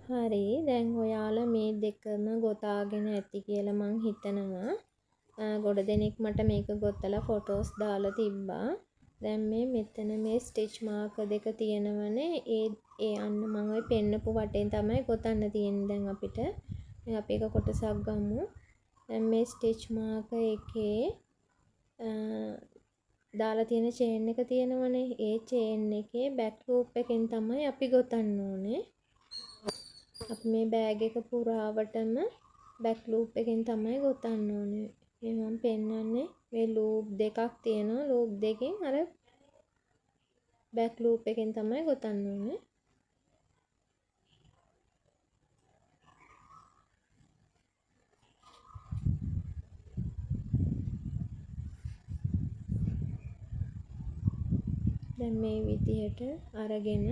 හරි දැන් ඔයාලා මේ දෙකම ගොතාගෙන ඇති කියලා මං හිතනවා. ගොඩ දෙනෙක් මට මේක ගොතලා ෆොටෝස් දාලා තිබ්බා. දැන් මෙතන මේ ස්ටිච් මාක දෙක තියෙනවනේ. ඒ අන්න මම ඔය පෙන්නපු වටෙන් තමයි ගොතන්න තියෙන්නේ දැන් අපිට. දැන් අපි එක කොටසක් ගමු. දැන් මේ ස්ටිච් මාක එකේ දාලා තියෙන චේන් එක තියෙනවනේ. ඒ චේන් එකේ බෑක් ලූප් එකෙන් තමයි අපි ගොතන්න ඕනේ. අපි මේ බෑග් එක පුරාවටම බෑක් ලූප් එකෙන් තමයි ගොතන්න ඕනේ. මේ මම පෙන්නන්නේ මේ ලූප් දෙකක් තියෙනවා. ලූප් දෙකෙන් අර බෑක් ලූප් එකෙන් තමයි ගොතන්න ඕනේ. දැන් මේ විදිහට අරගෙන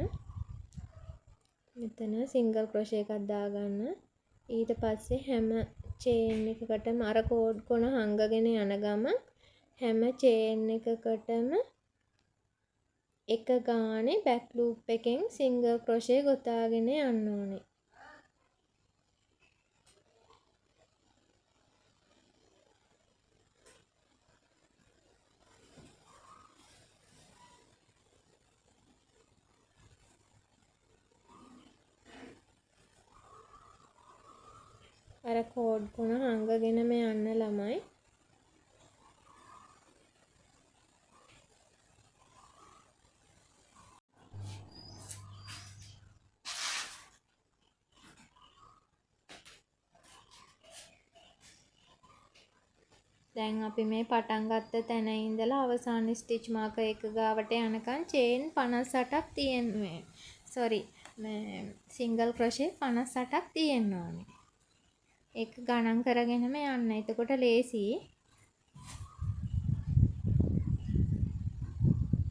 මෙතන සිංගල් ක්‍රොෂේ එකක් දාගන්න. ඊට පස්සේ හැම චේන් එකකටම අර කෝඩ් කොන හංගගෙන යන ගමන් හැම චේන් එකකටම එක ගානේ බෑක් ලූප් එකෙන් සිංගල් ක්‍රොෂේ ගොතාගෙන යන්න ඕනේ. අර කෝඩ් කොන හංගගෙනම යන්න ළමයි. දැන් අපි මේ පටන් ගත්ත තැන ඉඳලා අවසාන ස්ටිච් මාක එක ගාවට යනකම් චේන් 58ක් තියෙනවා. සෝරි මේ සිංගල් ක්‍රොෂේ 58ක් තියෙන්න ඕනේ. ඒක ගණන් කරගෙනම යන්න. එතකොට ලේසි.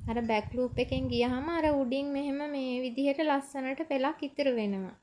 අර බෑක් ලූප් එකෙන් ගියහම අර උඩින් මෙහෙම මේ විදිහට ලස්සනට පෙලක් ඉතුරු වෙනවා.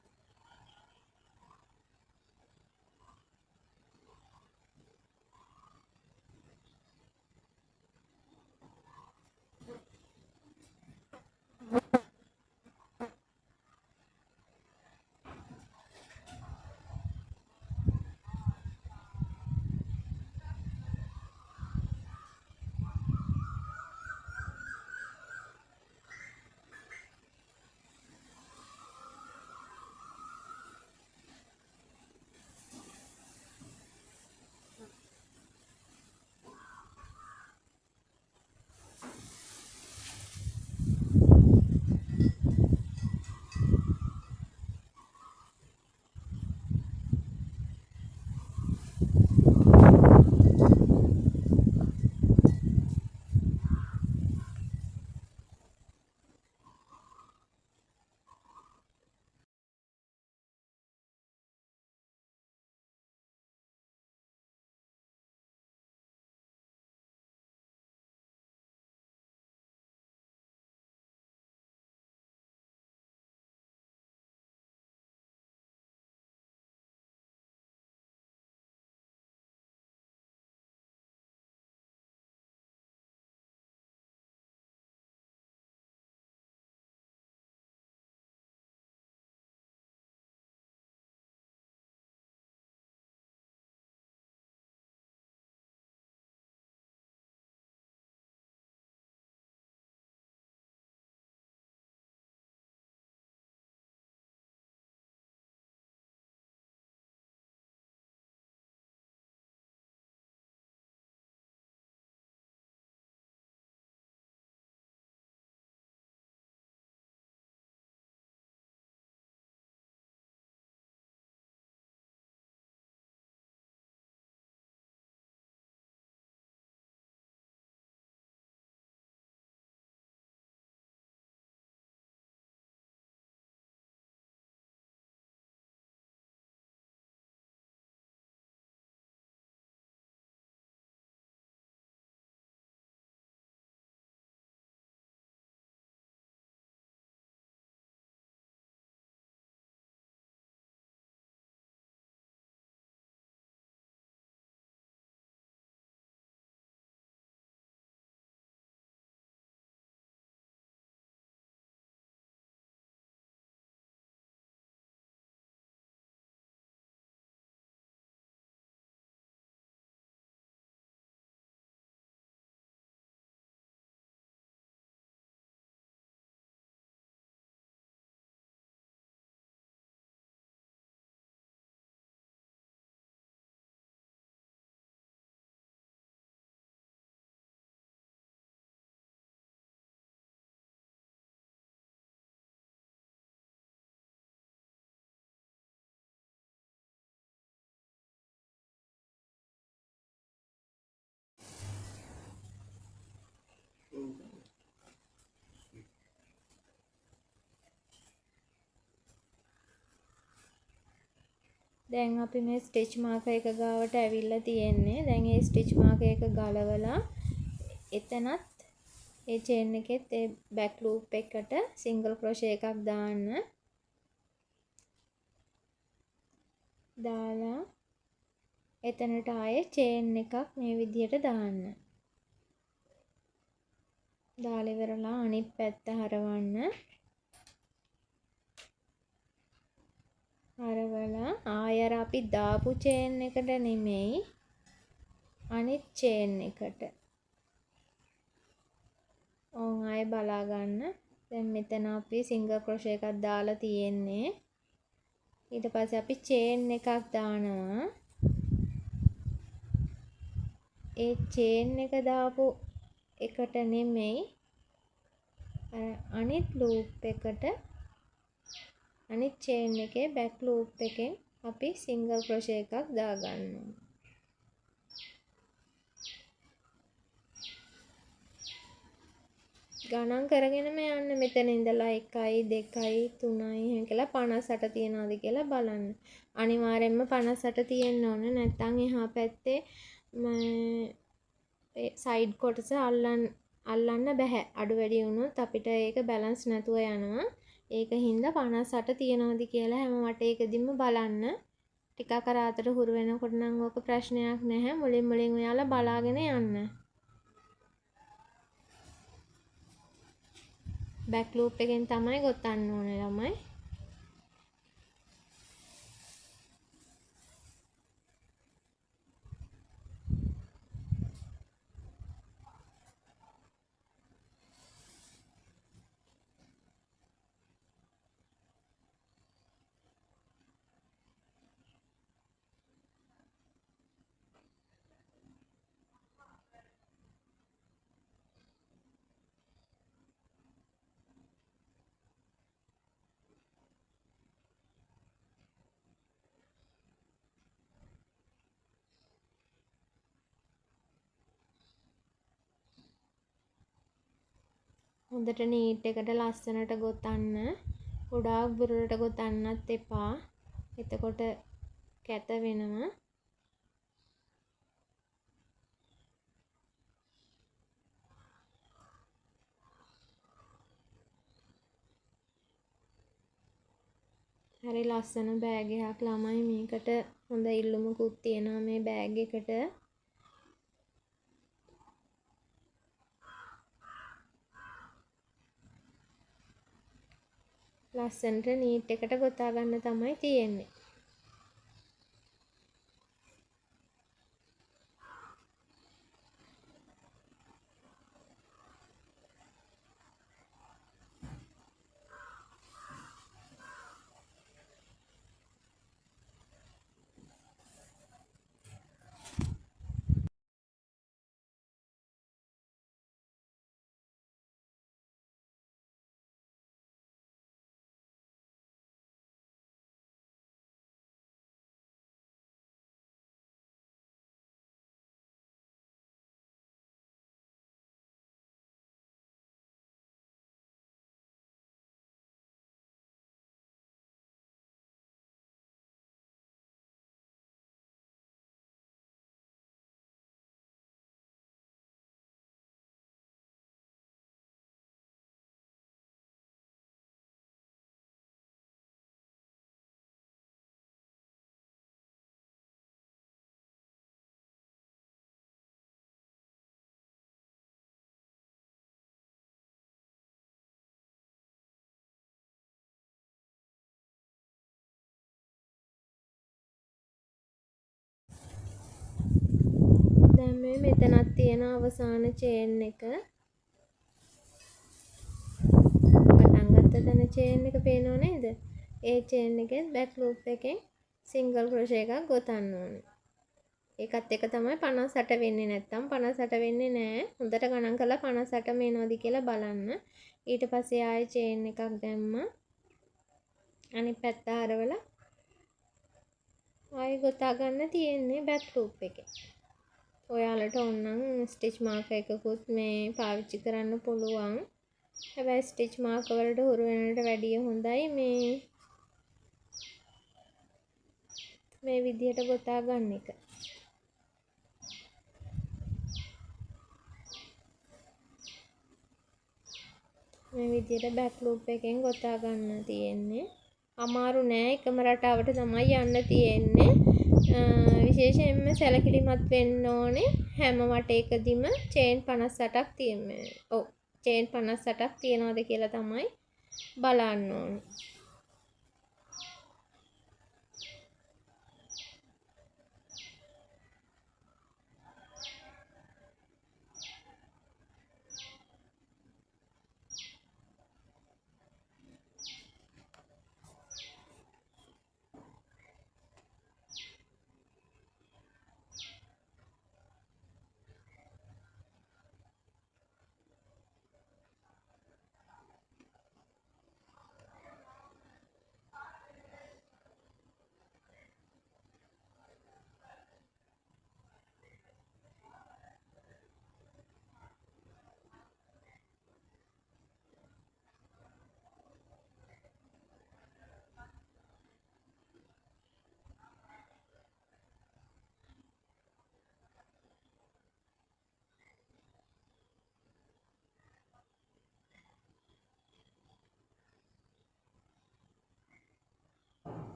දැන් අපි මේ ස්ටිච් මාකර් එක ගාවට ඇවිල්ලා තියෙන්නේ. දැන් මේ ස්ටිච් මාකර් එක ගලවලා එතනත් ඒ චේන් එකෙත් ඒ බෑක් ලූප් එකට සිංගල් ක්‍රොෂේ එකක් දාන්න. දාලා එතනට ආයේ චේන් එකක් මේ විදිහට දාන්න. දාලා ඉවරලා අනිත් පැත්ත හරවන්න. හරවලා ආයෙ අපි දාපු චේන් එකට නෙමෙයි අනිත් චේන් එකට. ඕන් ආයෙ බලා ගන්න. දැන් මෙතන අපි සිංගල් ක්‍රොෂේ එකක් දාලා තියෙන්නේ. ඊට පස්සේ අපි චේන් එකක් දානවා. ඒ චේන් එක දාපු එකට නෙමෙයි අනිත් ලූප් එකට අනිත් චේන් එකේ බෑක් ලූප් එකෙන් අපි සිංගල් ක්‍රොෂේ එකක් දාගන්නවා. ගණන් කරගෙනම යන්න මෙතන ඉඳලා 1යි 2යි 3යි එහෙම කියලා 58 තියනවාද කියලා බලන්න. අනිවාර්යෙන්ම 58 තියෙන්න ඕන. නැත්නම් එහා පැත්තේ සයිඩ් කොටස අල්ලන්න බෑ. අඩු වැඩි වුණොත් අපිට ඒක බැලන්ස් නැතුව යනවා. ඒක හින්දා 58 තියනවාද කියලා හැම වටේකදීම බලන්න. ටිකක් අර අතට හුරු වෙනකොට නම් ඕක ප්‍රශ්නයක් නැහැ. මුලින් ඔයාලා බලාගෙන යන්න. බෑක් ලූප් එකෙන් තමයි ගොතන්න ඕනේ ළමයි. හොඳට නීට් එකට ලස්සනට ගොතන්න. ගොඩාක් බුරුලට ගොතන්නත් එපා. එතකොට කැත වෙනවා. හරි ලස්සන බෑග් එකක් ළමයි. මේකට හොඳ ඉල්ලුමකුත් තියෙනවා මේ බෑග් එකට. ලස්සනට නීට් එකට ගොතා ගන්න තමයි තියෙන්නේ. දැන් මේ මෙතනක් තියෙන අවසාන චේන් එක. පටන් ගත්ත තැන චේන් එක පේනව නේද? ඒ චේන් එකෙන් බෑක් ලූප් එකෙන් සිංගල් ක්‍රොෂේ එකක් ගොතන්න ඕනේ. ඒකත් එක තමයි 58 වෙන්නේ. නැත්තම් 58 වෙන්නේ නැහැ. හොඳට ගණන් කරලා 58 මේනවද කියලා බලන්න. ඊට පස්සේ ආයේ චේන් එකක් දැම්මා. අනිත් පැත්ත හරවලා ආයේ ගොතා ගන්න තියෙන්නේ බෑක් ලූප් එකේ. ඔයාලට ඕනනම් ස්ටිච් මාකර් එකකුත් මේ පාවිච්චි කරන්න පුළුවන්. හැබැයි ස්ටිච් මාකර් වලට හුරු වෙනට වැඩිය හොඳයි මේ මේ විදිහට ගොතා ගන්න එක. මේ විදිහට බෑක් ලූප් එකෙන් ගොතා ගන්න තියෙන්නේ. අමාරු නෑ, එකම රටාවට තමයි යන්න තියෙන්නේ. විශේෂයෙන්ම සැලකිලිමත් වෙන්න ඕනේ හැම වටේකදීම චේන් 58ක් තියෙන්නේ. ඔව් චේන් 58ක් තියනවාද කියලා තමයි බලන්න ඕනේ.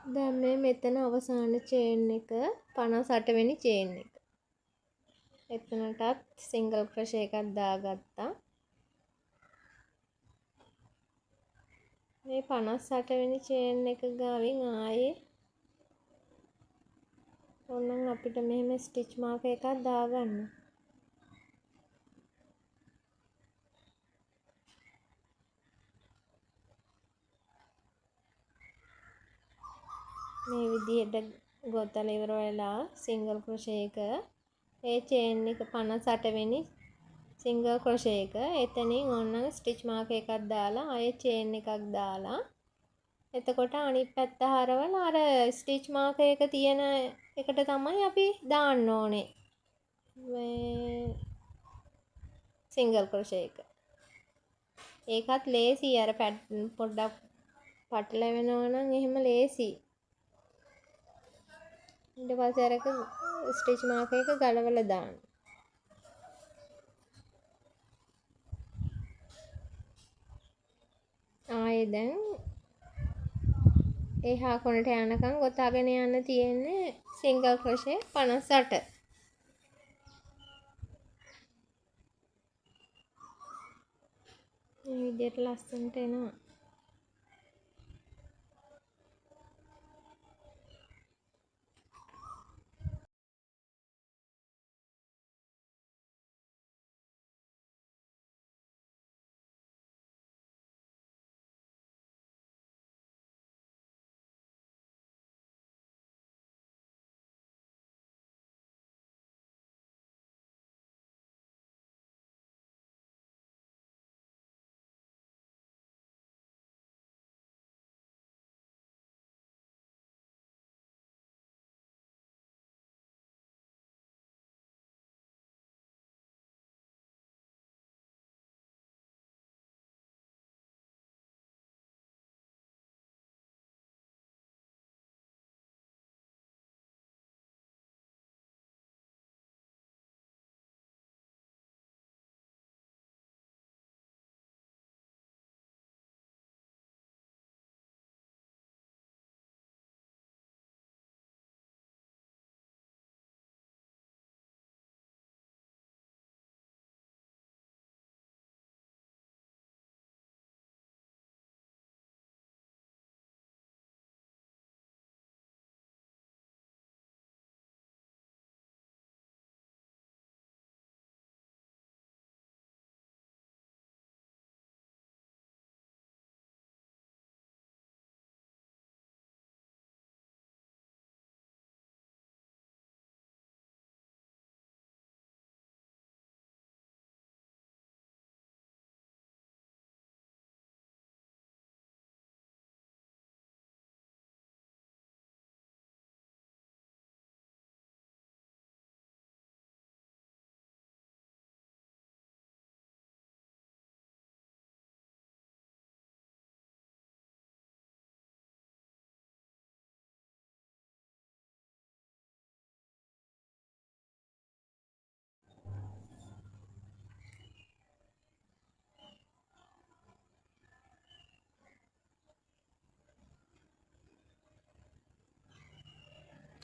දැන් මේ මෙතන අවසාන චේන් එක 58 වෙනි චේන් එක. එතනටත් සිංගල් ක්‍රොෂේ එකක් දාගත්තා. මේ 58 වෙනි චේන් එක ගාවින් ආයේ ඕනනම් අපිට මෙහෙම ස්ටිච් මාර්ක් එකක් දාගන්න. මේ විදිහට ගොතලා ඉවර වෙලා සිංගල් ක්‍රොෂේ එක ඒ චේන් එක 58 වෙනි සිංගල් ක්‍රොෂේ එක එතනින් ඕනනම් ස්ටිච් මාර්ක් එකක් දාලා ආයේ චේන් එකක් දාලා එතකොට අනිත් පැත්ත හරවලා අර ස්ටිච් මාර්ක් එක තියෙන එකට තමයි අපි දාන්න ඕනේ මේ සිංගල් ක්‍රොෂේ එක. ඒකත් ලේසි අර පොඩ්ඩක් පටලැවෙනවා නම් එහෙම ලේසි. ඊට පස්සේ අරක ස්ටිච් මාර්ක් එක ගලවලා දාන්න. ආයේ දැන් එහා කොනට යනකම් ගොතාගෙන යන්න තියෙන්නේ සිංගල් ක්‍රොෂේ 58. මේ විදිහට ලස්සනට එනවා.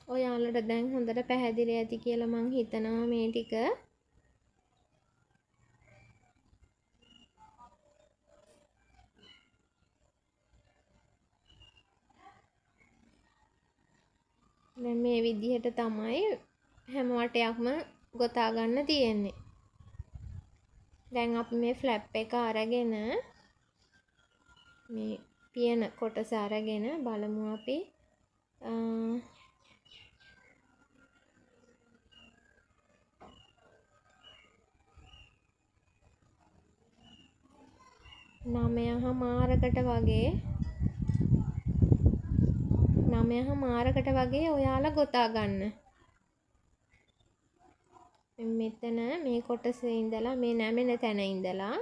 ඔයාලට දැන් හොඳට පැහැදිලි ඇති කියලා මං හිතනවා මේ ටික. දැන් මේ විදිහට තමයි හැම වටයක්ම ගොතා ගන්න තියෙන්නේ. දැන් අපි මේ ෆ්ලැප් එක අරගෙන මේ පියන කොටස අරගෙන බලමු අපි නමයහමාරකට වගේ ඔයාලා ගොතා ගන්න. මෙතන මේ කොටසේ ඉඳලා මේ නැමෙන තැන ඉඳලා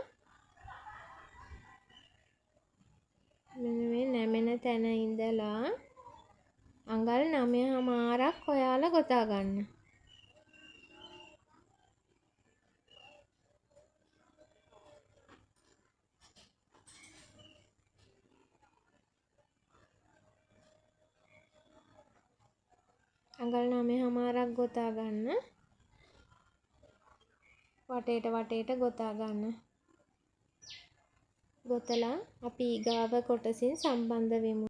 මේ නැමෙන තැන ඉඳලා අඟල් 9මාරක් ඔයාලා ගොතා ගන්න. අඟල් 9මාරක් ගොතා ගන්න. වටේට ගොතා ගන්න. ගොතලා අපි ඊගාව කොටසින් සම්බන්ධ වෙමු.